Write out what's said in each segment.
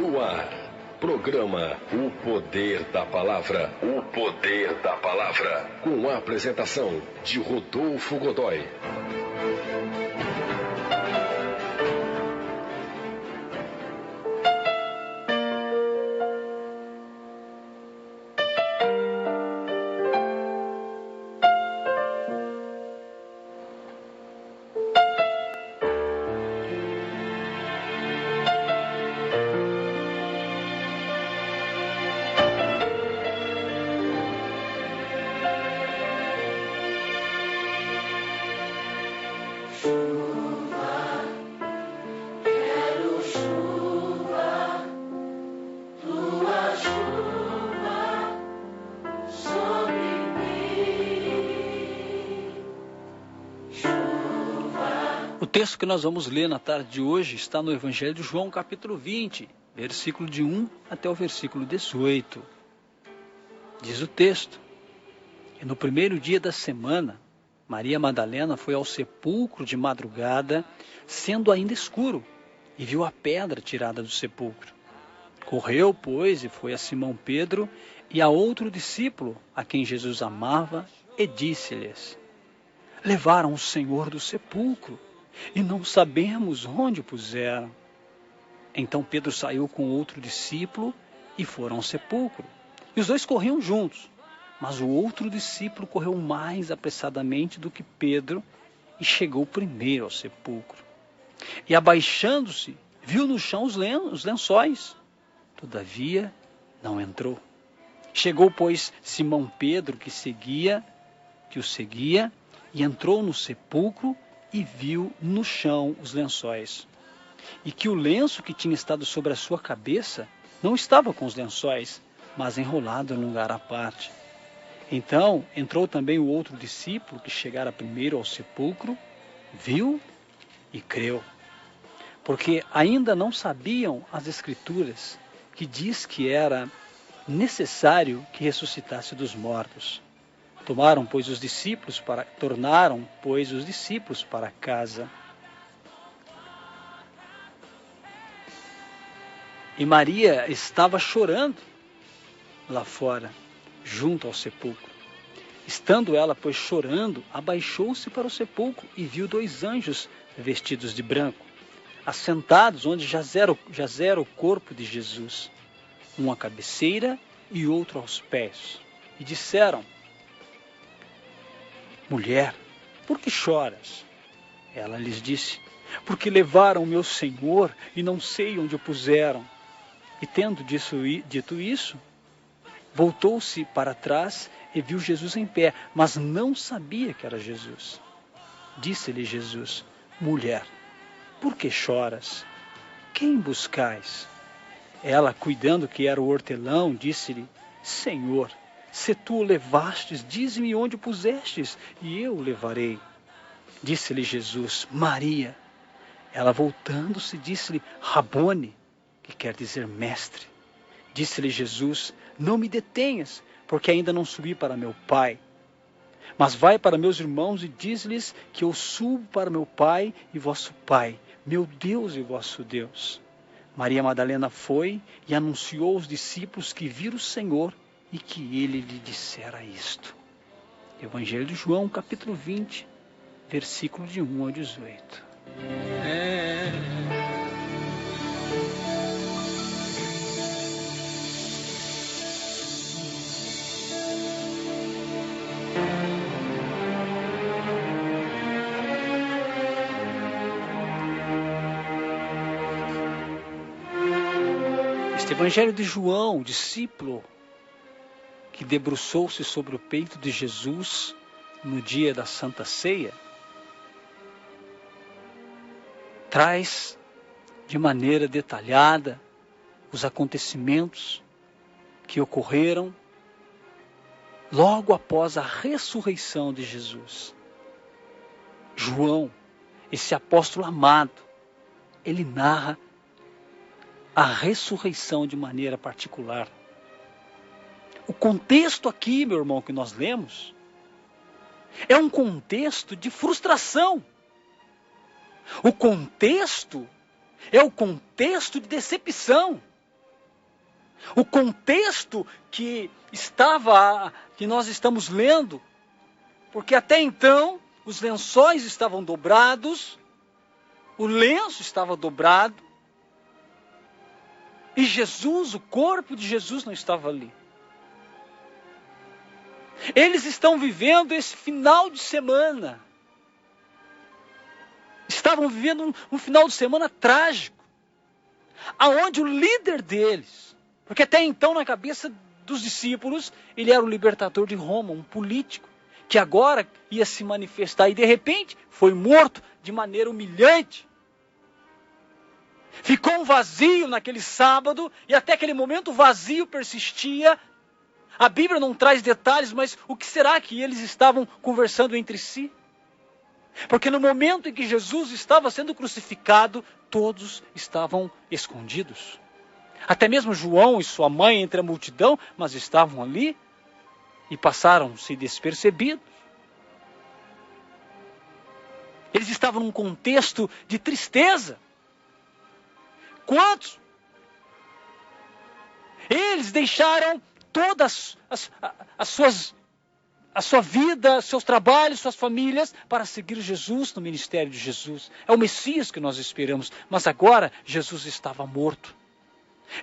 No ar, programa O Poder da Palavra. O Poder da Palavra. Com a apresentação de Rodolfo Godoy. O texto que nós vamos ler na tarde de hoje está no Evangelho de João, capítulo 20, versículo de 1 até o versículo 18. Diz o texto: E no primeiro dia da semana, Maria Madalena foi ao sepulcro de madrugada, sendo ainda escuro, e viu a pedra tirada do sepulcro. Correu, pois, e foi a Simão Pedro e a outro discípulo, a quem Jesus amava, e disse-lhes: Levaram o Senhor do sepulcro, e não sabemos onde o puseram. Então Pedro saiu com outro discípulo e foram ao sepulcro. E os dois corriam juntos, mas o outro discípulo correu mais apressadamente do que Pedro e chegou primeiro ao sepulcro. E abaixando-se, viu no chão os lençóis. Todavia, não entrou. Chegou, pois, Simão Pedro, que o seguia, e entrou no sepulcro e viu no chão os lençóis. E que o lenço que tinha estado sobre a sua cabeça não estava com os lençóis, mas enrolado em lugar à parte. Então entrou também o outro discípulo, que chegara primeiro ao sepulcro, viu e creu. Porque ainda não sabiam as Escrituras, que diz que era necessário que ressuscitasse dos mortos. Tornaram, pois, os discípulos para casa. E Maria estava chorando lá fora, junto ao sepulcro. Estando ela, pois, chorando, abaixou-se para o sepulcro e viu dois anjos vestidos de branco, assentados onde jazera o corpo de Jesus, um à cabeceira e outro aos pés. E disseram: Mulher, por que choras? Ela lhes disse: Porque levaram o meu Senhor e não sei onde o puseram. E tendo dito isso, voltou-se para trás e viu Jesus em pé, mas não sabia que era Jesus. Disse-lhe Jesus: Mulher, por que choras? Quem buscais? Ela, cuidando que era o hortelão, disse-lhe: Senhor, se tu o levastes, dize-me onde o pusestes, e eu o levarei. Disse-lhe Jesus: Maria. Ela, voltando-se, disse-lhe: Rabone, que quer dizer mestre. Disse-lhe Jesus: Não me detenhas, porque ainda não subi para meu Pai. Mas vai para meus irmãos e diz-lhes que eu subo para meu Pai e vosso Pai, meu Deus e vosso Deus. Maria Madalena foi e anunciou aos discípulos que viram o Senhor e que ele lhe dissera isto. Evangelho de João, capítulo 20, versículo de 1 ao 18. Este Evangelho de João, discípulo que debruçou-se sobre o peito de Jesus no dia da Santa Ceia, traz de maneira detalhada os acontecimentos que ocorreram logo após a ressurreição de Jesus. João, esse apóstolo amado, ele narra a ressurreição de maneira particular. O contexto aqui, meu irmão, que nós lemos, é um contexto de frustração. O contexto é o contexto de decepção. O contexto que nós estamos lendo, porque até então os lençóis estavam dobrados, o lenço estava dobrado, e Jesus, o corpo de Jesus não estava ali. Eles estão vivendo esse final de semana. Estavam vivendo um final de semana trágico, aonde o líder deles, porque até então na cabeça dos discípulos, ele era o libertador de Roma, um político, que agora ia se manifestar e de repente foi morto de maneira humilhante. Ficou um vazio naquele sábado, e até aquele momento o vazio persistia. A Bíblia não traz detalhes, mas o que será que eles estavam conversando entre si? Porque no momento em que Jesus estava sendo crucificado, todos estavam escondidos. Até mesmo João e sua mãe entre a multidão, mas estavam ali e passaram-se despercebidos. Eles estavam num contexto de tristeza. Quantos? Eles deixaram todas a sua vida, seus trabalhos, suas famílias, para seguir Jesus no ministério de Jesus. É o Messias que nós esperamos, mas agora Jesus estava morto.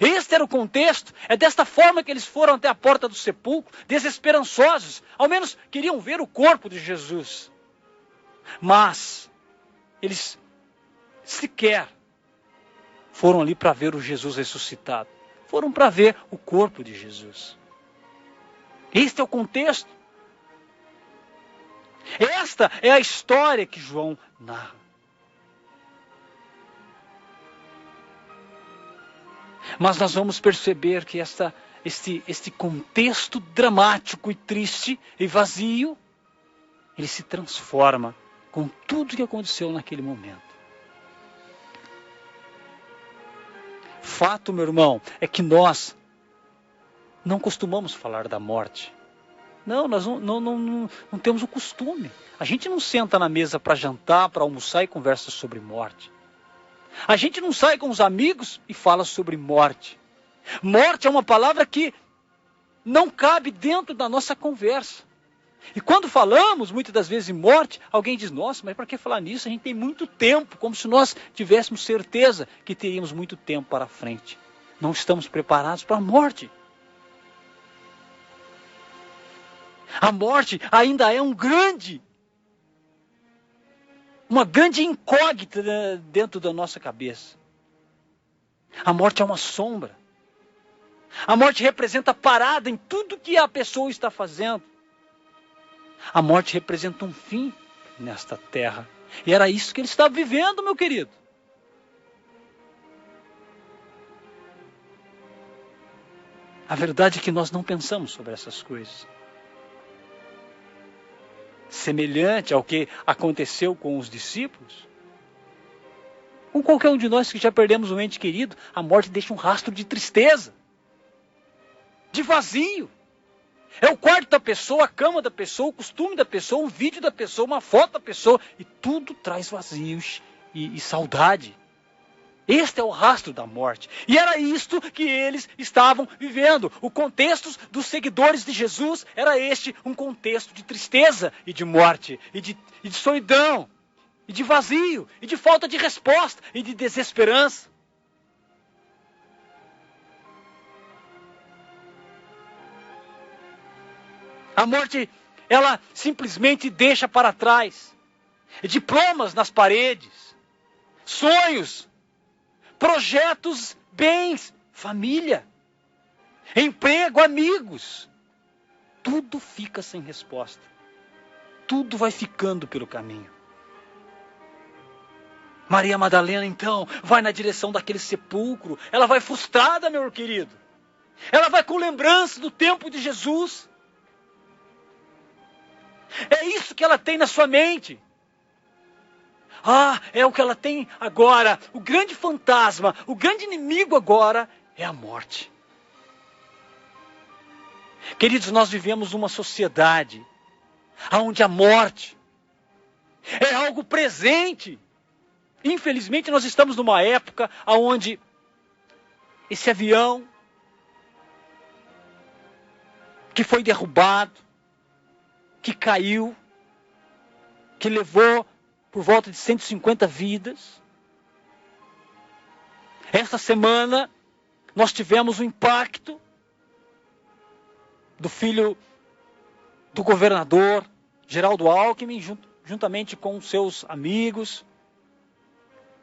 Este era o contexto, é desta forma que eles foram até a porta do sepulcro, desesperançosos, ao menos queriam ver o corpo de Jesus. Mas eles sequer foram ali para ver o Jesus ressuscitado. Foram para ver o corpo de Jesus. Este é o contexto. Esta é a história que João narra. Mas nós vamos perceber que este contexto dramático e triste e vazio, ele se transforma com tudo que aconteceu naquele momento. Fato, meu irmão, é que nós não costumamos falar da morte. Não, nós não temos o costume. A gente não senta na mesa para jantar, para almoçar e conversa sobre morte. A gente não sai com os amigos e fala sobre morte. Morte é uma palavra que não cabe dentro da nossa conversa. E quando falamos, muitas das vezes, em morte, alguém diz, nossa, mas para que falar nisso? A gente tem muito tempo, como se nós tivéssemos certeza que teríamos muito tempo para frente. Não estamos preparados para a morte. A morte ainda é uma grande incógnita dentro da nossa cabeça. A morte é uma sombra. A morte representa parada em tudo que a pessoa está fazendo. A morte representa um fim nesta terra. E era isso que ele estava vivendo, meu querido. A verdade é que nós não pensamos sobre essas coisas. Semelhante ao que aconteceu com os discípulos, com qualquer um de nós que já perdemos um ente querido, a morte deixa um rastro de tristeza, de vazio. É o quarto da pessoa, a cama da pessoa, o costume da pessoa, um vídeo da pessoa, uma foto da pessoa, e tudo traz vazios e saudade. Este é o rastro da morte. E era isto que eles estavam vivendo. O contexto dos seguidores de Jesus era este, um contexto de tristeza e de morte, e de solidão, e de vazio, e de falta de resposta, e de desesperança. A morte, ela simplesmente deixa para trás diplomas nas paredes, sonhos, projetos, bens, família, emprego, amigos. Tudo fica sem resposta. Tudo vai ficando pelo caminho. Maria Madalena, então, vai na direção daquele sepulcro. Ela vai frustrada, meu querido. Ela vai com lembrança do tempo de Jesus. É isso que ela tem na sua mente. É o que ela tem agora. O grande fantasma, o grande inimigo agora é a morte. Queridos, nós vivemos numa sociedade onde a morte é algo presente. Infelizmente, nós estamos numa época onde esse avião que foi derrubado, que caiu, que levou por volta de 150 vidas. Esta semana nós tivemos o impacto do filho do governador Geraldo Alckmin, juntamente com seus amigos.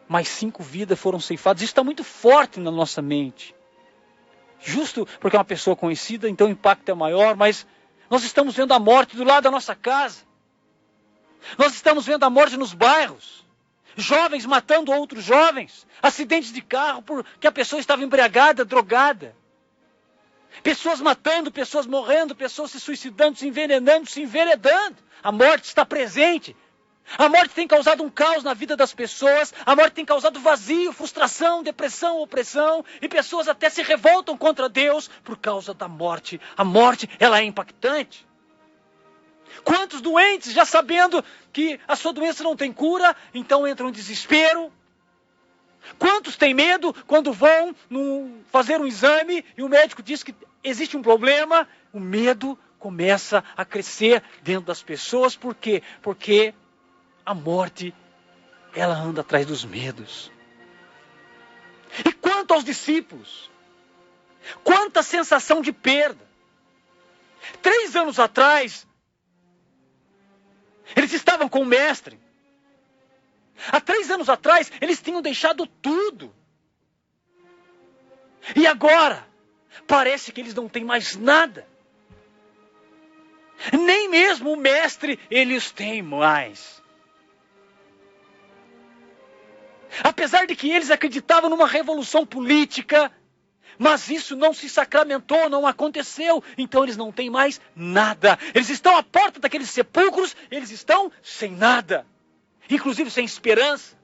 Mais 5 vidas foram ceifadas. Isso está muito forte na nossa mente. Justo porque é uma pessoa conhecida, então o impacto é maior, mas nós estamos vendo a morte do lado da nossa casa. Nós estamos vendo a morte nos bairros. Jovens matando outros jovens. Acidentes de carro porque a pessoa estava embriagada, drogada. Pessoas matando, pessoas morrendo, pessoas se suicidando, se envenenando, se enveredando. A morte está presente. A morte tem causado um caos na vida das pessoas. A morte tem causado vazio, frustração, depressão, opressão. E pessoas até se revoltam contra Deus por causa da morte. A morte, ela é impactante. Quantos doentes, já sabendo que a sua doença não tem cura, então entram em desespero. Quantos têm medo quando vão fazer um exame e o médico diz que existe um problema? O medo começa a crescer dentro das pessoas. Por quê? Porque a morte, ela anda atrás dos medos. E quanto aos discípulos? Quanta sensação de perda. 3 anos atrás, eles estavam com o mestre. Há 3 anos atrás, eles tinham deixado tudo. E agora, parece que eles não têm mais nada. Nem mesmo o mestre eles têm mais. Apesar de que eles acreditavam numa revolução política, mas isso não se sacramentou, não aconteceu. Então eles não têm mais nada. Eles estão à porta daqueles sepulcros, eles estão sem nada. Inclusive sem esperança.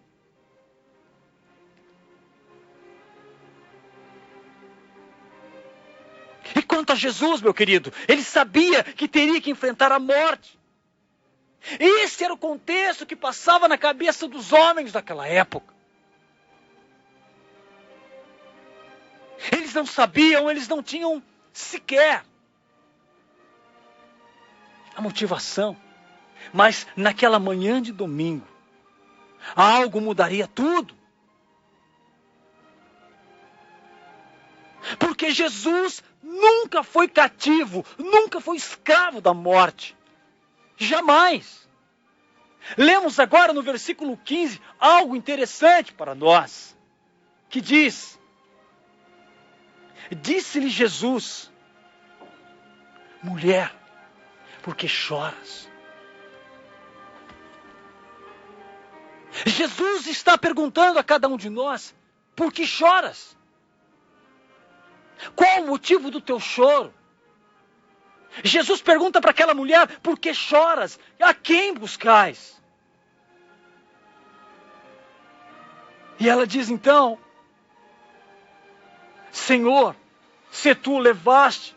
E quanto a Jesus, meu querido, ele sabia que teria que enfrentar a morte. Esse era o contexto que passava na cabeça dos homens daquela época. Eles não sabiam, eles não tinham sequer a motivação. Mas naquela manhã de domingo, algo mudaria tudo. Porque Jesus nunca foi cativo, nunca foi escravo da morte. Jamais. Lemos agora no versículo 15 algo interessante para nós. Que diz: disse-lhe Jesus: mulher, por que choras? Jesus está perguntando a cada um de nós: por que choras? Qual o motivo do teu choro? Jesus pergunta para aquela mulher: por que choras? A quem buscais? E ela diz então: Senhor, se tu o levaste,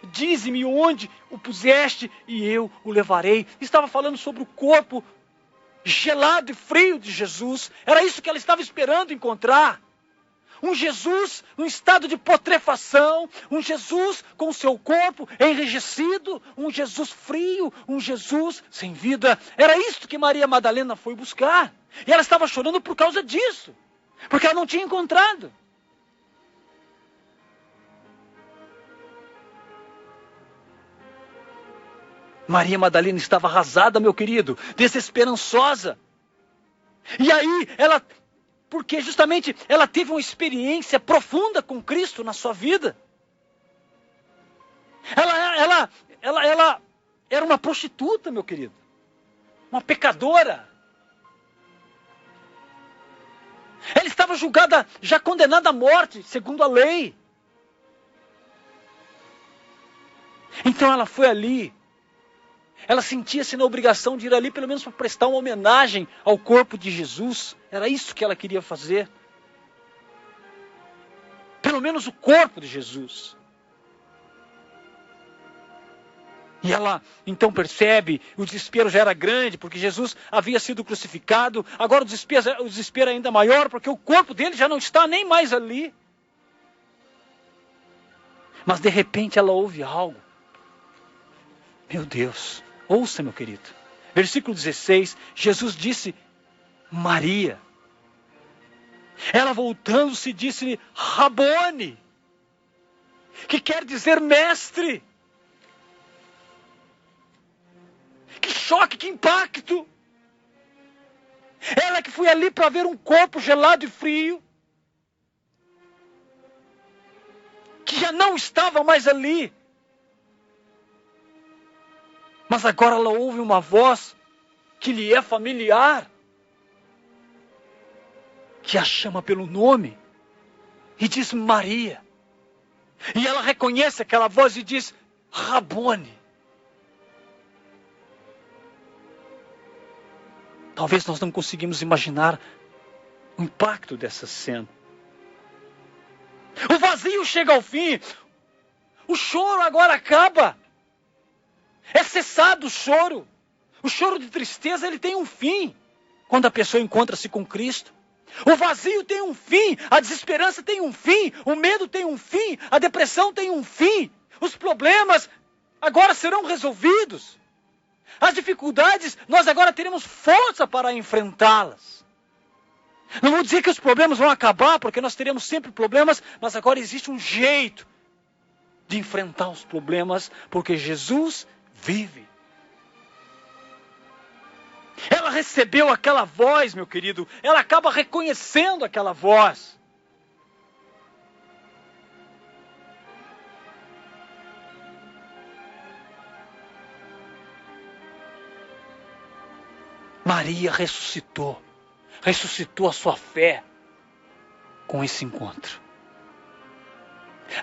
dize-me onde o puseste e eu o levarei. Estava falando sobre o corpo gelado e frio de Jesus. Era isso que ela estava esperando encontrar. Um Jesus em estado de putrefação, um Jesus com o seu corpo enrijecido, um Jesus frio, um Jesus sem vida. Era isso que Maria Madalena foi buscar. E ela estava chorando por causa disso, porque ela não tinha encontrado. Maria Madalena estava arrasada, meu querido, desesperançosa. E aí, porque justamente ela teve uma experiência profunda com Cristo na sua vida. Ela era uma prostituta, meu querido. Uma pecadora. Ela estava julgada, já condenada à morte, segundo a lei. Então ela foi ali. Ela sentia-se na obrigação de ir ali pelo menos para prestar uma homenagem ao corpo de Jesus. Era isso que ela queria fazer. Pelo menos o corpo de Jesus. E ela então percebe, o desespero já era grande, porque Jesus havia sido crucificado. Agora o desespero é ainda maior, porque o corpo dele já não está nem mais ali. Mas de repente ela ouve algo. Meu Deus, ouça, meu querido. Versículo 16, Jesus disse, Maria. Ela voltando-se disse-lhe, Rabone, que quer dizer mestre. Que choque, que impacto. Ela que foi ali para ver um corpo gelado e frio, que já não estava mais ali. Mas agora ela ouve uma voz que lhe é familiar, que a chama pelo nome e diz Maria. E ela reconhece aquela voz e diz Rabone. Talvez nós não conseguimos imaginar o impacto dessa cena. O vazio chega ao fim. O choro agora acaba. É cessado o choro. O choro de tristeza, ele tem um fim. Quando a pessoa encontra-se com Cristo. O vazio tem um fim. A desesperança tem um fim. O medo tem um fim. A depressão tem um fim. Os problemas agora serão resolvidos. As dificuldades, nós agora teremos força para enfrentá-las. Não vou dizer que os problemas vão acabar, porque nós teremos sempre problemas, mas agora existe um jeito de enfrentar os problemas, porque Jesus vive. Ela recebeu aquela voz, meu querido, ela acaba reconhecendo aquela voz. Maria ressuscitou a sua fé com esse encontro.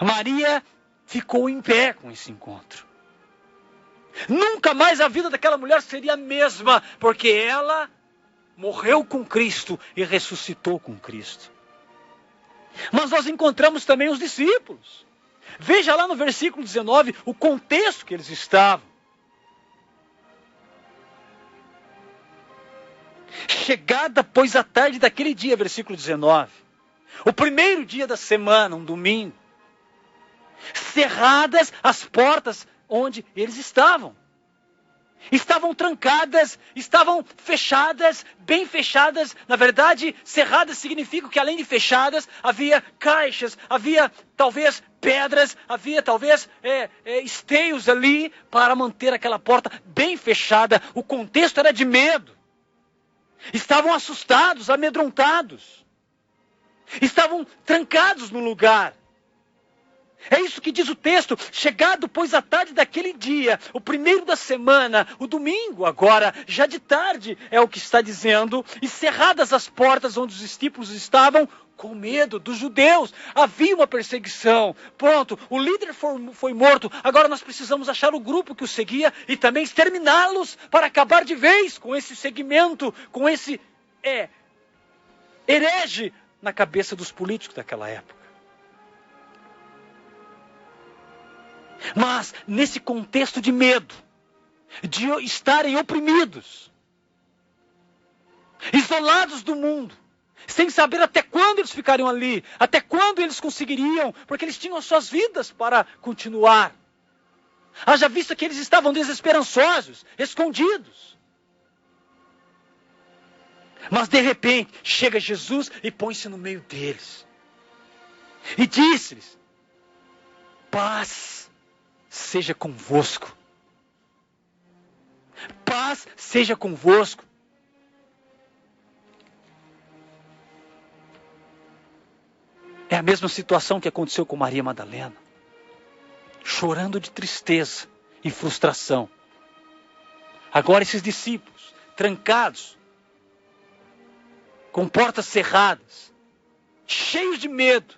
Maria ficou em pé com esse encontro. Nunca mais a vida daquela mulher seria a mesma, porque ela morreu com Cristo e ressuscitou com Cristo. Mas nós encontramos também os discípulos. Veja lá no versículo 19 o contexto que eles estavam. Chegada, pois, a tarde daquele dia, versículo 19. O primeiro dia da semana, um domingo. Cerradas as portas onde eles estavam. Estavam trancadas, estavam fechadas, bem fechadas. Na verdade, cerradas significa que além de fechadas, havia caixas, havia talvez pedras, havia talvez esteios ali para manter aquela porta bem fechada. O contexto era de medo. Estavam assustados, amedrontados. Estavam trancados no lugar. É isso que diz o texto. Chegado, pois, a tarde daquele dia, o primeiro da semana, o domingo agora, já de tarde, é o que está dizendo, e cerradas as portas onde os discípulos estavam, com medo dos judeus. Havia uma perseguição. Pronto, o líder foi morto. Agora nós precisamos achar o grupo que o seguia e também exterminá-los para acabar de vez com esse segmento, com esse herege na cabeça dos políticos daquela época. Mas nesse contexto de medo, de estarem oprimidos, isolados do mundo, sem saber até quando eles ficariam ali, até quando eles conseguiriam, porque eles tinham as suas vidas para continuar. Haja vista que eles estavam desesperançosos, escondidos. Mas de repente, chega Jesus e põe-se no meio deles. E disse-lhes, paz seja convosco. Paz seja convosco. É a mesma situação que aconteceu com Maria Madalena. Chorando de tristeza e frustração. Agora esses discípulos, trancados, com portas cerradas, cheios de medo.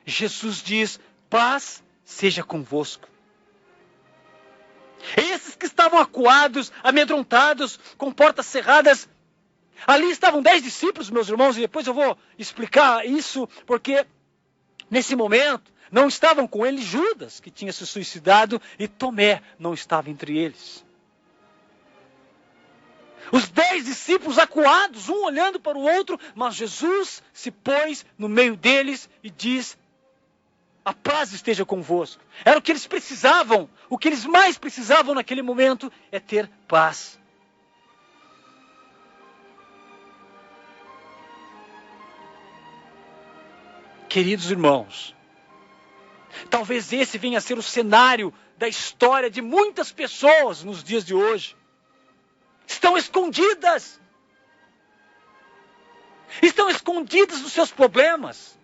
Jesus diz, paz seja convosco. Esses que estavam acuados, amedrontados, com portas cerradas, ali estavam 10 discípulos, meus irmãos, e depois eu vou explicar isso, porque nesse momento não estavam com ele Judas, que tinha se suicidado, e Tomé não estava entre eles. Os 10 discípulos acuados, um olhando para o outro, mas Jesus se pôs no meio deles e diz, a paz esteja convosco. Era o que eles precisavam. O que eles mais precisavam naquele momento é ter paz. Queridos irmãos, talvez esse venha a ser o cenário da história de muitas pessoas nos dias de hoje. Estão escondidas. Estão escondidas nos seus problemas.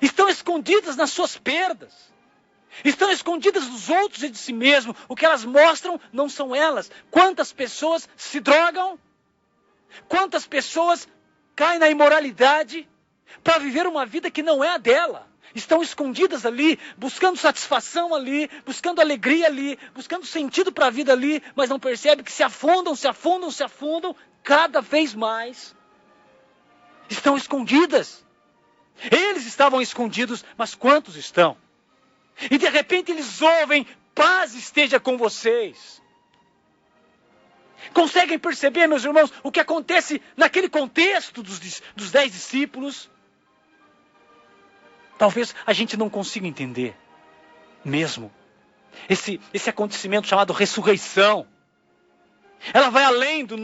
Estão escondidas nas suas perdas. Estão escondidas dos outros e de si mesmo. O que elas mostram não são elas. Quantas pessoas se drogam? Quantas pessoas caem na imoralidade para viver uma vida que não é a dela? Estão escondidas ali, buscando satisfação ali, buscando alegria ali, buscando sentido para a vida ali, mas não percebem que se afundam cada vez mais. Estão escondidas. Eles estavam escondidos, mas quantos estão? E de repente eles ouvem: paz esteja com vocês. Conseguem perceber, meus irmãos, o que acontece naquele contexto dos 10 discípulos? Talvez a gente não consiga entender mesmo esse acontecimento chamado ressurreição. Ela vai além da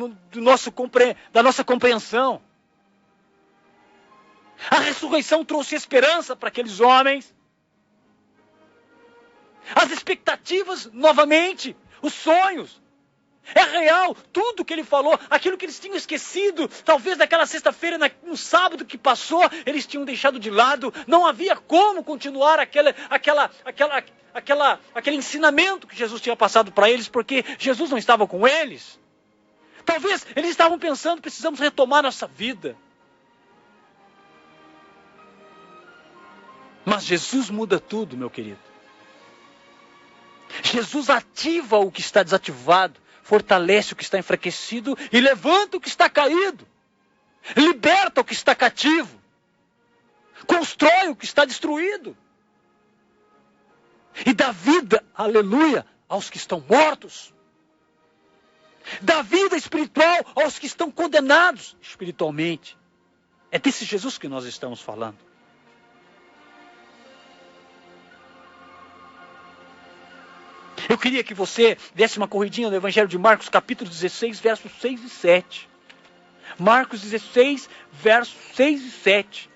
nossa compreensão. A ressurreição trouxe esperança para aqueles homens. As expectativas, novamente, os sonhos. É real, tudo que ele falou, aquilo que eles tinham esquecido, talvez naquela sexta-feira, no sábado que passou, eles tinham deixado de lado. Não havia como continuar aquele ensinamento que Jesus tinha passado para eles, porque Jesus não estava com eles. Talvez eles estavam pensando: precisamos retomar nossa vida. Mas Jesus muda tudo, meu querido. Jesus ativa o que está desativado, fortalece o que está enfraquecido e levanta o que está caído. Liberta o que está cativo. Constrói o que está destruído. E dá vida, aleluia, aos que estão mortos. Dá vida espiritual aos que estão condenados espiritualmente. É desse Jesus que nós estamos falando. Eu queria que você desse uma corridinha no Evangelho de Marcos, capítulo 16, versos 6 e 7. Marcos 16, versos 6 e 7.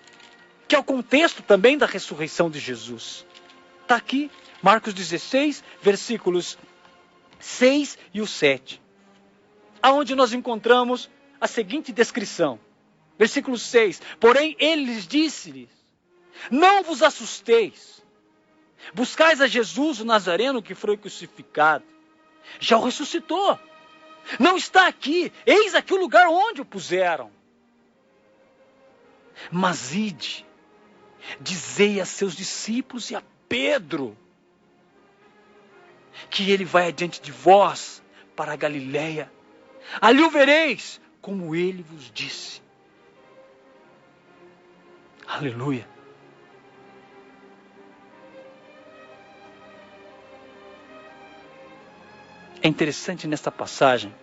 Que é o contexto também da ressurreição de Jesus. Está aqui, Marcos 16, versículos 6 e o 7. Aonde nós encontramos a seguinte descrição. Versículo 6. Porém, ele lhes disse-lhes: não vos assusteis. Buscais a Jesus, o Nazareno, que foi crucificado. Já o ressuscitou. Não está aqui. Eis aqui o lugar onde o puseram. Mas ide, dizei a seus discípulos e a Pedro, que ele vai adiante de vós para a Galileia. Ali o vereis, como ele vos disse. Aleluia. É interessante nesta passagem.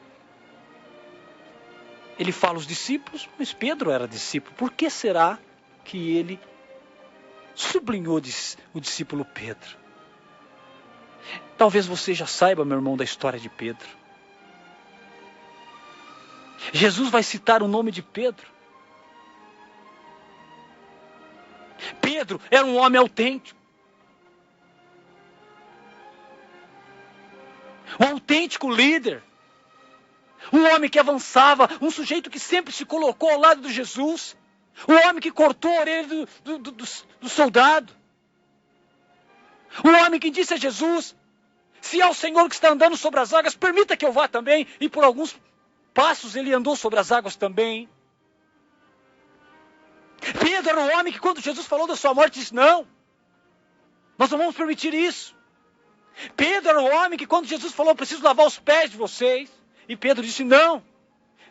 Ele fala os discípulos, mas Pedro era discípulo. Por que será que ele sublinhou o discípulo Pedro? Talvez você já saiba, meu irmão, da história de Pedro. Jesus vai citar o nome de Pedro. Pedro era um homem autêntico. Um autêntico líder. Um homem que avançava. Um sujeito que sempre se colocou ao lado de Jesus. Um homem que cortou a orelha do soldado. Um homem que disse a Jesus: se é o Senhor que está andando sobre as águas, permita que eu vá também. E por alguns passos ele andou sobre as águas também. Pedro era um homem que, quando Jesus falou da sua morte, disse: não, nós não vamos permitir isso. Pedro era um homem que, quando Jesus falou: preciso lavar os pés de vocês, e Pedro disse: não.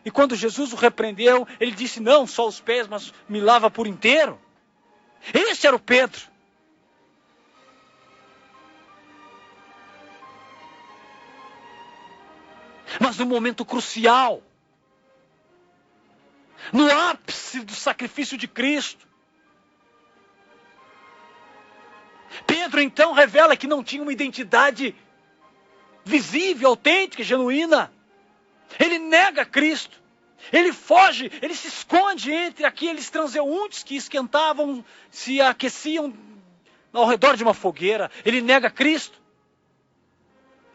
E quando Jesus o repreendeu, ele disse: não, só os pés, mas me lava por inteiro. Esse era o Pedro. Mas no momento crucial, no ápice do sacrifício de Cristo, Pedro então revela que não tinha uma identidade visível, autêntica, genuína. Ele nega Cristo. Ele foge, ele se esconde entre aqueles transeuntes que esquentavam, se aqueciam ao redor de uma fogueira. Ele nega Cristo.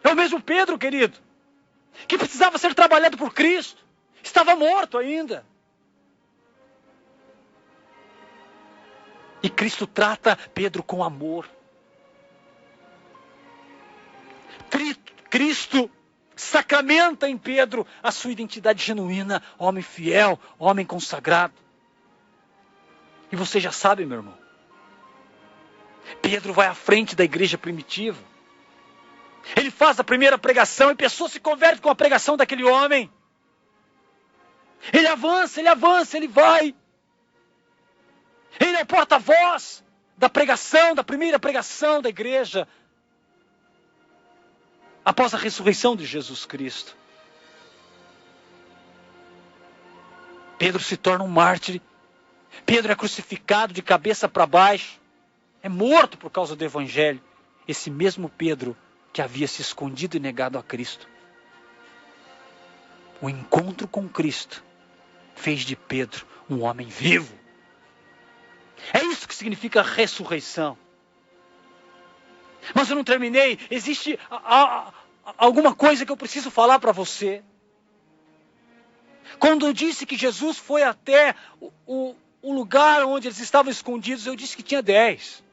É o mesmo Pedro, querido, que precisava ser trabalhado por Cristo. Estava morto ainda. E Cristo trata Pedro com amor. Cristo sacramenta em Pedro a sua identidade genuína, homem fiel, homem consagrado. E você já sabe, meu irmão, Pedro vai à frente da igreja primitiva. Ele faz a primeira pregação e pessoas se convertem com a pregação daquele homem. Ele avança, ele vai. Ele é o porta-voz da pregação, da primeira pregação da igreja, após a ressurreição de Jesus Cristo. Pedro se torna um mártir. Pedro é crucificado de cabeça para baixo. É morto por causa do evangelho. Esse mesmo Pedro que havia se escondido e negado a Cristo. O encontro com Cristo fez de Pedro um homem vivo. É isso que significa ressurreição. Mas eu não terminei. Existe alguma coisa que eu preciso falar para você. Quando eu disse que Jesus foi até o lugar onde eles estavam escondidos, eu disse que tinha 10.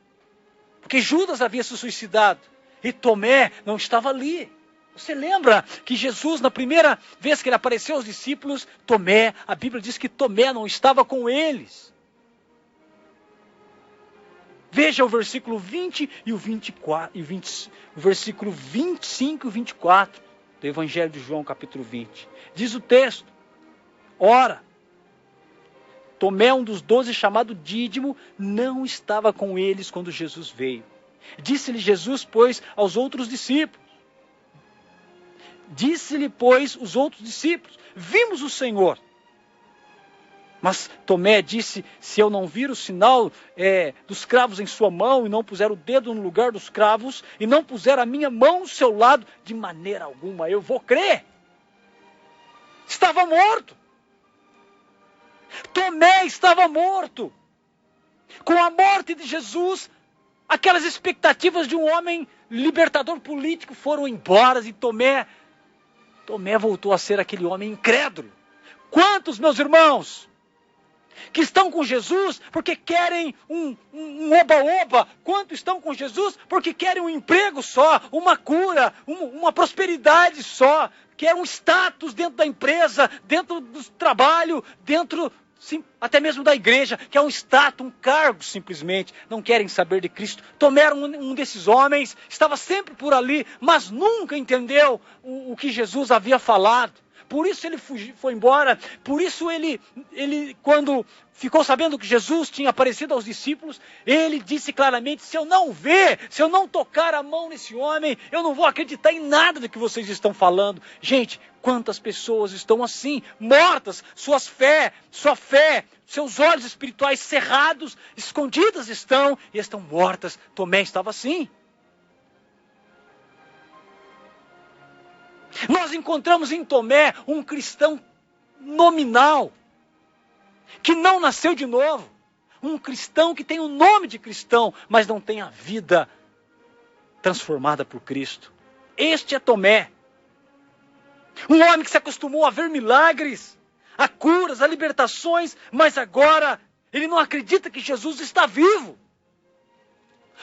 Porque Judas havia se suicidado. E Tomé não estava ali. Você lembra que Jesus, na primeira vez que ele apareceu aos discípulos, Tomé, a Bíblia diz que Tomé não estava com eles. Veja o versículo 20 e o 24, o versículo 25 e 24 do Evangelho de João, capítulo 20. Diz o texto: ora, Tomé, um dos 12, chamado Dídimo, não estava com eles quando Jesus veio. Disse-lhe Jesus, pois, aos outros discípulos. Os outros discípulos, vimos o Senhor. Mas Tomé disse, se eu não vir o sinal dos cravos em sua mão, e não puser o dedo no lugar dos cravos, e não puser a minha mão no seu lado, de maneira alguma eu vou crer. Estava morto. Tomé estava morto. Com a morte de Jesus, aquelas expectativas de um homem libertador político foram embora, e Tomé voltou a ser aquele homem incrédulo. Quantos, meus irmãos, que estão com Jesus porque querem um oba-oba? Quantos estão com Jesus porque querem um emprego só, uma cura, uma prosperidade só, querem um status dentro da empresa, dentro do trabalho, dentro, sim, até mesmo da igreja, que é um status, um cargo simplesmente, não querem saber de Cristo. Tomé era um desses homens, estava sempre por ali, mas nunca entendeu o que Jesus havia falado. Por isso ele foi embora, por isso ele, quando ficou sabendo que Jesus tinha aparecido aos discípulos, ele disse claramente, se eu não ver, se eu não tocar a mão nesse homem, eu não vou acreditar em nada do que vocês estão falando. Gente, quantas pessoas estão assim, mortas, sua fé, seus olhos espirituais cerrados, escondidas estão mortas. Tomé estava assim. Nós encontramos em Tomé um cristão nominal, que não nasceu de novo. Um cristão que tem o nome de cristão, mas não tem a vida transformada por Cristo. Este é Tomé. Um homem que se acostumou a ver milagres, a curas, a libertações, mas agora ele não acredita que Jesus está vivo.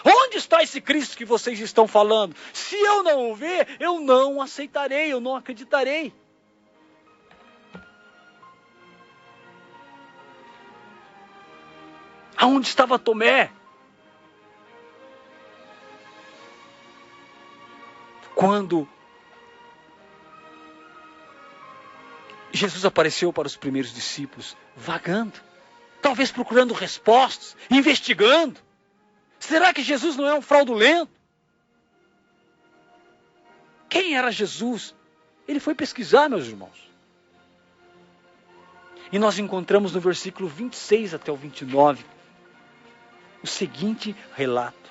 Onde está esse Cristo que vocês estão falando? Se eu não o ver, eu não aceitarei, eu não acreditarei. Aonde estava Tomé? Quando Jesus apareceu para os primeiros discípulos, vagando, talvez procurando respostas, investigando. Será que Jesus não é um fraudulento? Quem era Jesus? Ele foi pesquisar, meus irmãos. E nós encontramos no versículo 26 até o 29 o seguinte relato.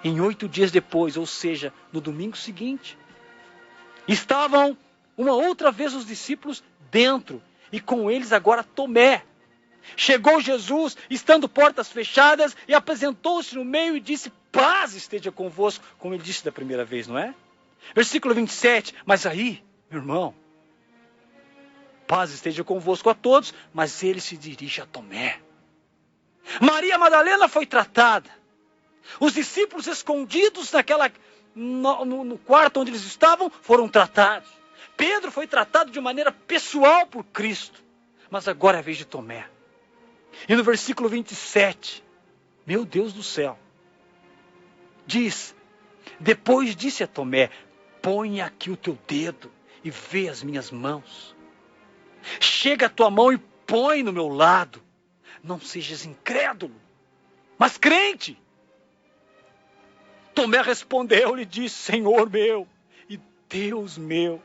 Em 8 dias depois, ou seja, no domingo seguinte, estavam uma outra vez os discípulos dentro, e com eles agora Tomé. Chegou Jesus, estando portas fechadas, e apresentou-se no meio e disse: paz esteja convosco, como ele disse da primeira vez, não é? Versículo 27, mas aí, meu irmão, paz esteja convosco a todos, mas ele se dirige a Tomé. Maria Madalena foi tratada. Os discípulos escondidos no quarto onde eles estavam, foram tratados. Pedro foi tratado de maneira pessoal por Cristo. Mas agora é a vez de Tomé. E no versículo 27, meu Deus do céu, diz: depois disse a Tomé: põe aqui o teu dedo e vê as minhas mãos. Chega a tua mão e põe no meu lado. Não sejas incrédulo, mas crente. Tomé respondeu-lhe e disse: Senhor meu e Deus meu.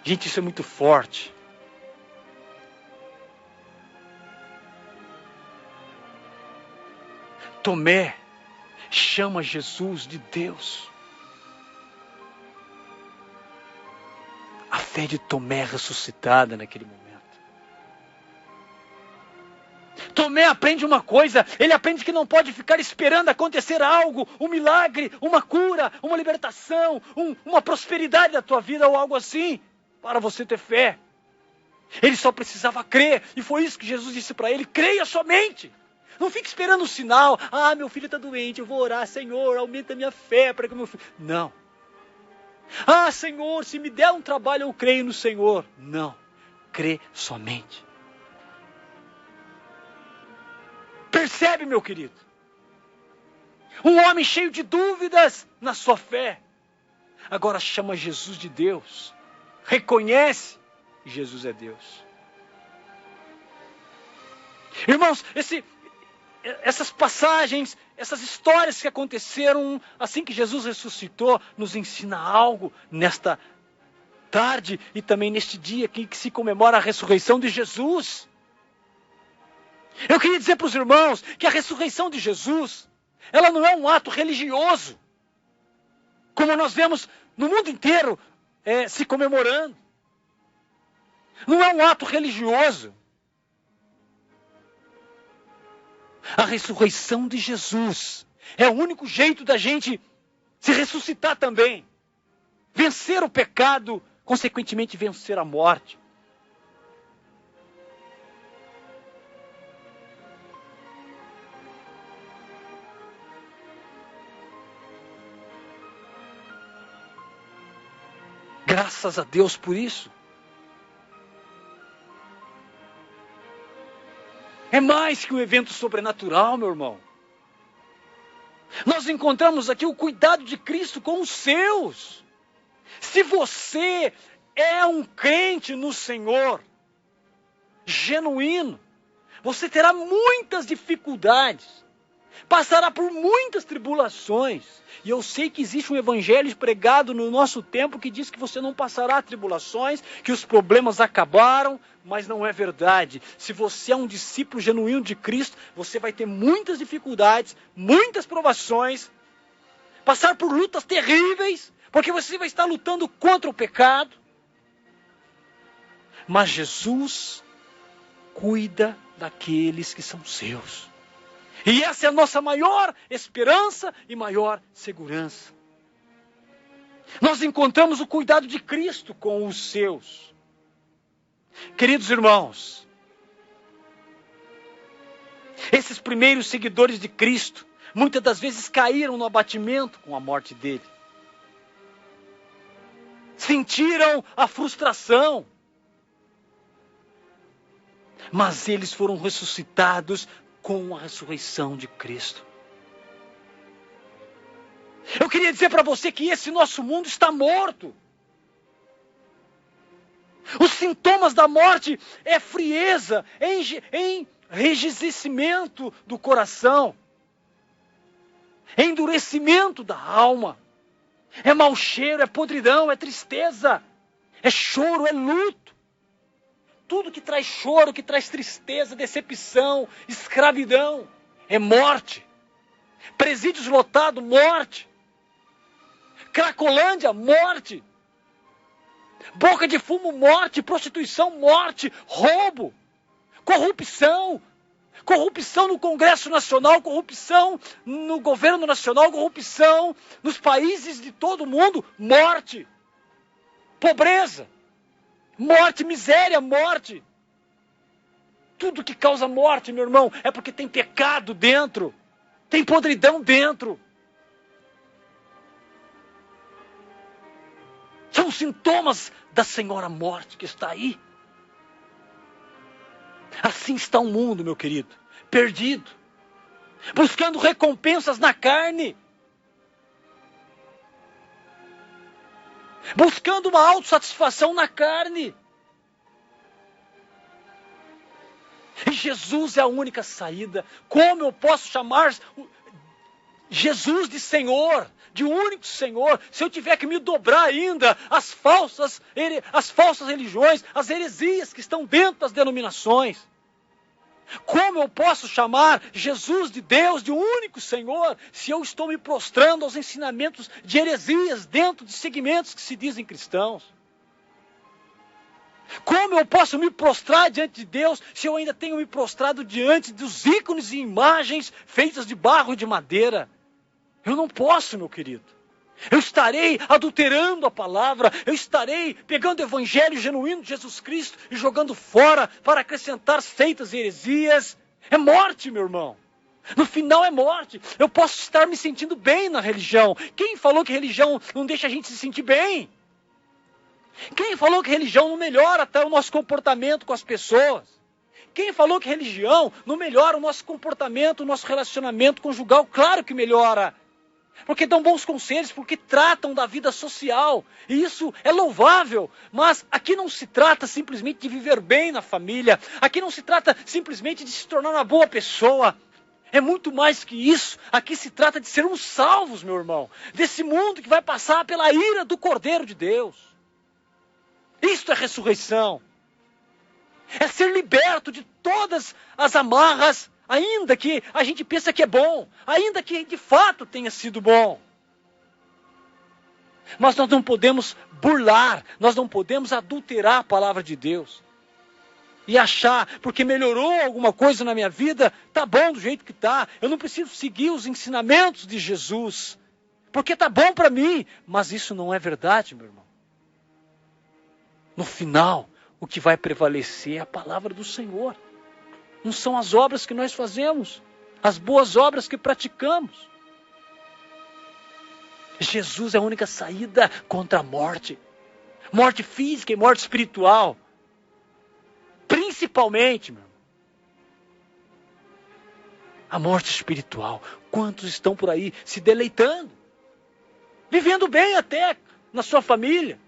Gente, isso é muito forte. Tomé chama Jesus de Deus. A fé de Tomé é ressuscitada naquele momento. Tomé aprende uma coisa, ele aprende que não pode ficar esperando acontecer algo, um milagre, uma cura, uma libertação, uma prosperidade da tua vida ou algo assim, para você ter fé. Ele só precisava crer, e foi isso que Jesus disse para ele: creia somente. Não fique esperando um sinal. Ah, meu filho está doente, eu vou orar: Senhor, aumenta a minha fé para que meu filho... Não. Ah, Senhor, se me der um trabalho, eu creio no Senhor. Não. Crê somente. Percebe, meu querido? Um homem cheio de dúvidas na sua fé. Agora chama Jesus de Deus. Reconhece que Jesus é Deus. Irmãos, essas passagens, essas histórias que aconteceram assim que Jesus ressuscitou, nos ensina algo nesta tarde e também neste dia que se comemora a ressurreição de Jesus. Eu queria dizer para os irmãos que a ressurreição de Jesus, ela não é um ato religioso, como nós vemos no mundo inteiro se comemorando. Não é um ato religioso. A ressurreição de Jesus é o único jeito da gente se ressuscitar também. Vencer o pecado, consequentemente vencer a morte. Graças a Deus por isso. É mais que um evento sobrenatural, meu irmão. Nós encontramos aqui o cuidado de Cristo com os seus. Se você é um crente no Senhor, genuíno, você terá muitas dificuldades, passará por muitas tribulações. E eu sei que existe um evangelho pregado no nosso tempo que diz que você não passará tribulações, que os problemas acabaram, mas não é verdade. Se você é um discípulo genuíno de Cristo, você vai ter muitas dificuldades, muitas provações, passar por lutas terríveis, porque você vai estar lutando contra o pecado. Mas Jesus cuida daqueles que são seus. E essa é a nossa maior esperança e maior segurança. Nós encontramos o cuidado de Cristo com os seus. Queridos irmãos, esses primeiros seguidores de Cristo, muitas das vezes caíram no abatimento com a morte dele. Sentiram a frustração. Mas eles foram ressuscitados com a ressurreição de Cristo. Eu queria dizer para você que esse nosso mundo está morto. Os sintomas da morte é frieza, é enrijecimento do coração, é endurecimento da alma, é mau cheiro, é podridão, é tristeza, é choro, é luto. tudo que traz choro, que traz tristeza, decepção, escravidão, é morte. Presídios lotados, morte. Cracolândia, morte. Boca de fumo, morte. Prostituição, morte. Roubo. Corrupção. Corrupção no Congresso Nacional, corrupção no governo nacional, corrupção nos países de todo mundo, morte. Pobreza. Morte, miséria, morte. Tudo que causa morte, meu irmão, é porque tem pecado dentro. Tem podridão dentro. São sintomas da Senhora Morte que está aí. Assim está o mundo, meu querido, perdido, buscando recompensas na carne, buscando uma autossatisfação na carne. E Jesus é a única saída. Como eu posso chamar Jesus de Senhor, de único Senhor, se eu tiver que me dobrar ainda às falsas religiões, às heresias que estão dentro das denominações? Como eu posso chamar Jesus de Deus, de único Senhor, se eu estou me prostrando aos ensinamentos de heresias dentro de segmentos que se dizem cristãos? Como eu posso me prostrar diante de Deus se eu ainda tenho me prostrado diante dos ícones e imagens feitas de barro e de madeira? Eu não posso, meu querido. Eu estarei adulterando a palavra, eu estarei pegando o evangelho genuíno de Jesus Cristo e jogando fora para acrescentar seitas e heresias. É morte, meu irmão. No final é morte. Eu posso estar me sentindo bem na religião. Quem falou que religião não deixa a gente se sentir bem? Quem falou que religião não melhora até o nosso comportamento com as pessoas? Quem falou que religião não melhora o nosso comportamento, o nosso relacionamento conjugal? Claro que melhora. Porque dão bons conselhos, porque tratam da vida social. E isso é louvável. Mas aqui não se trata simplesmente de viver bem na família. Aqui não se trata simplesmente de se tornar uma boa pessoa. É muito mais que isso. Aqui se trata de sermos salvos, meu irmão. Desse mundo que vai passar pela ira do Cordeiro de Deus. Isto é ressurreição. É ser liberto de todas as amarras, ainda que a gente pensa que é bom, ainda que de fato tenha sido bom. Mas nós não podemos burlar, nós não podemos adulterar a palavra de Deus. E achar, porque melhorou alguma coisa na minha vida, tá bom do jeito que tá. Eu não preciso seguir os ensinamentos de Jesus, porque tá bom para mim. Mas isso não é verdade, meu irmão. No final, o que vai prevalecer é a palavra do Senhor. Não são as obras que nós fazemos, as boas obras que praticamos. Jesus é a única saída contra a morte. Morte física e morte espiritual. Principalmente, meu irmão, a morte espiritual. Quantos estão por aí se deleitando? Vivendo bem até na sua família.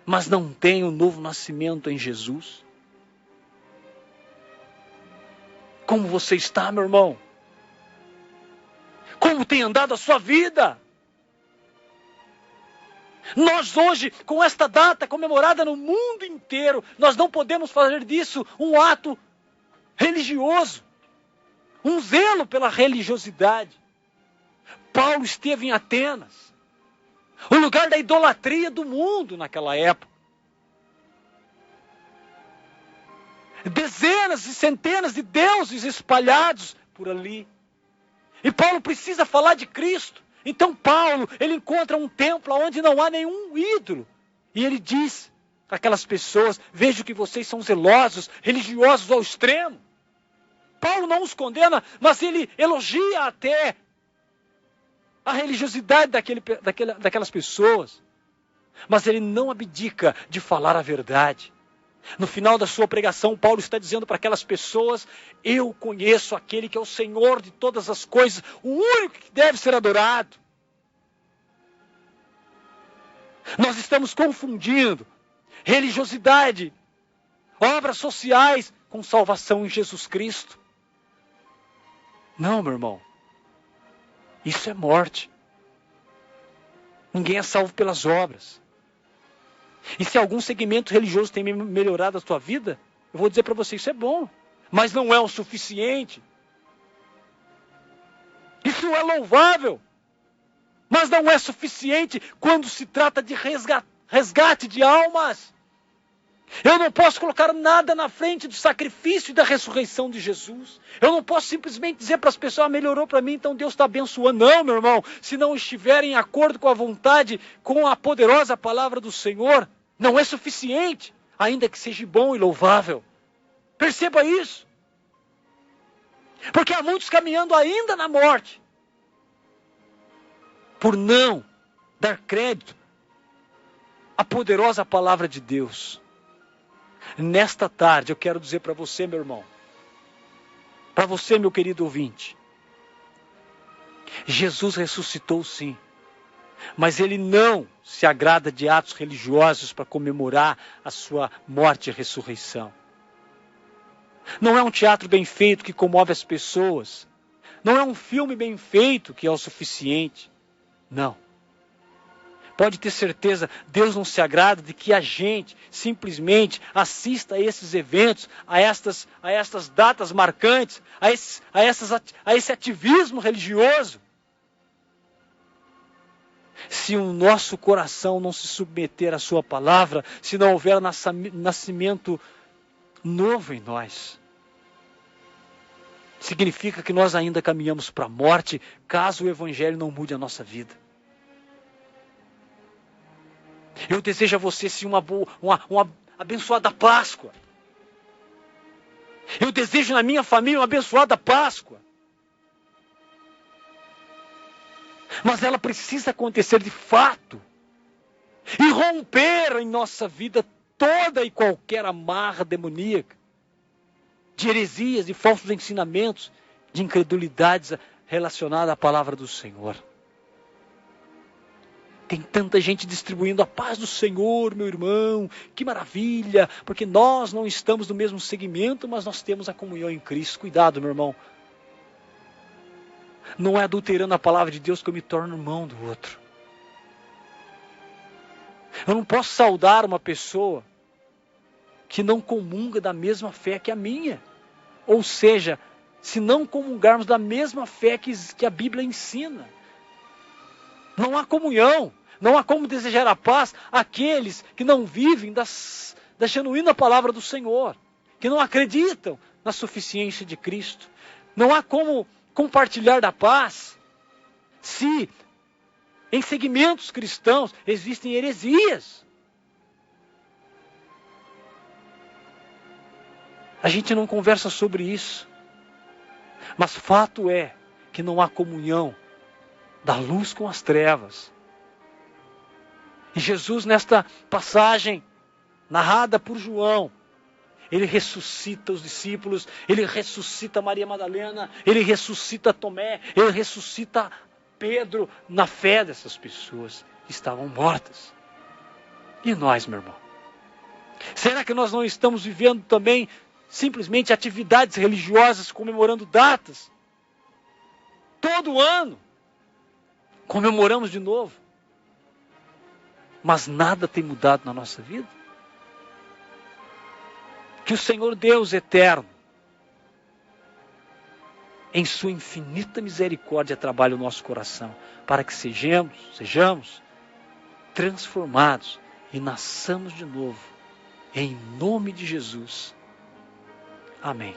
Mas não tem o novo nascimento em Jesus. Como você está, meu irmão? Como tem andado a sua vida? Nós hoje, com esta data comemorada no mundo inteiro, nós não podemos fazer disso um ato religioso, um zelo pela religiosidade. Paulo esteve em Atenas, o lugar da idolatria do mundo naquela época. Dezenas e centenas de deuses espalhados por ali. E Paulo precisa falar de Cristo. Então Paulo, ele encontra um templo onde não há nenhum ídolo. E ele diz para aquelas pessoas: vejo que vocês são zelosos, religiosos ao extremo. Paulo não os condena, mas ele elogia até a religiosidade daquelas pessoas. Mas ele não abdica de falar a verdade. No final da sua pregação, Paulo está dizendo para aquelas pessoas: eu conheço aquele que é o Senhor de todas as coisas, o único que deve ser adorado. Nós estamos confundindo religiosidade, obras sociais, com salvação em Jesus Cristo. Não, meu irmão. Isso é morte. Ninguém é salvo pelas obras. E se algum segmento religioso tem melhorado a sua vida, eu vou dizer para você, isso é bom. Mas não é o suficiente. Isso é louvável. Mas não é suficiente quando se trata de resgate de almas. Eu não posso colocar nada na frente do sacrifício e da ressurreição de Jesus. Eu não posso simplesmente dizer para as pessoas, melhorou para mim, então Deus está abençoando. Não, meu irmão, se não estiver em acordo com a vontade, com a poderosa palavra do Senhor, não é suficiente, ainda que seja bom e louvável. Perceba isso. Porque há muitos caminhando ainda na morte, por não dar crédito à poderosa palavra de Deus. Nesta tarde eu quero dizer para você, meu irmão, para você, meu querido ouvinte, Jesus ressuscitou sim, mas Ele não se agrada de atos religiosos para comemorar a sua morte e ressurreição. Não é um teatro bem feito que comove as pessoas, não é um filme bem feito que é o suficiente, não. Pode ter certeza, Deus não se agrada de que a gente simplesmente assista a esses eventos, a estas datas marcantes, a esse ativismo religioso. Se o nosso coração não se submeter à sua palavra, se não houver nascimento novo em nós, significa que nós ainda caminhamos para a morte, caso o Evangelho não mude a nossa vida. Eu desejo a você sim uma abençoada Páscoa. Eu desejo na minha família uma abençoada Páscoa. Mas ela precisa acontecer de fato. E romper em nossa vida toda e qualquer amarra demoníaca. De heresias, de falsos ensinamentos, de incredulidades relacionadas à palavra do Senhor. Tem tanta gente distribuindo a paz do Senhor, meu irmão, que maravilha, porque nós não estamos no mesmo segmento, mas nós temos a comunhão em Cristo. Cuidado, meu irmão. Não é adulterando a palavra de Deus que eu me torno irmão do outro. Eu não posso saudar uma pessoa que não comunga da mesma fé que a minha. Ou seja, se não comungarmos da mesma fé que a Bíblia ensina. Não há comunhão, não há como desejar a paz àqueles que não vivem da genuína palavra do Senhor, que não acreditam na suficiência de Cristo. Não há como compartilhar da paz se em segmentos cristãos existem heresias. A gente não conversa sobre isso, mas fato é que não há comunhão da luz com as trevas. E Jesus, nesta passagem narrada por João, ele ressuscita os discípulos, ele ressuscita Maria Madalena, ele ressuscita Tomé, ele ressuscita Pedro na fé dessas pessoas que estavam mortas. E nós, meu irmão? Será que nós não estamos vivendo também simplesmente atividades religiosas, comemorando datas? Todo ano comemoramos de novo, mas nada tem mudado na nossa vida. Que o Senhor Deus eterno, em sua infinita misericórdia, trabalhe o nosso coração, para que sejamos transformados e nasçamos de novo, em nome de Jesus. Amém.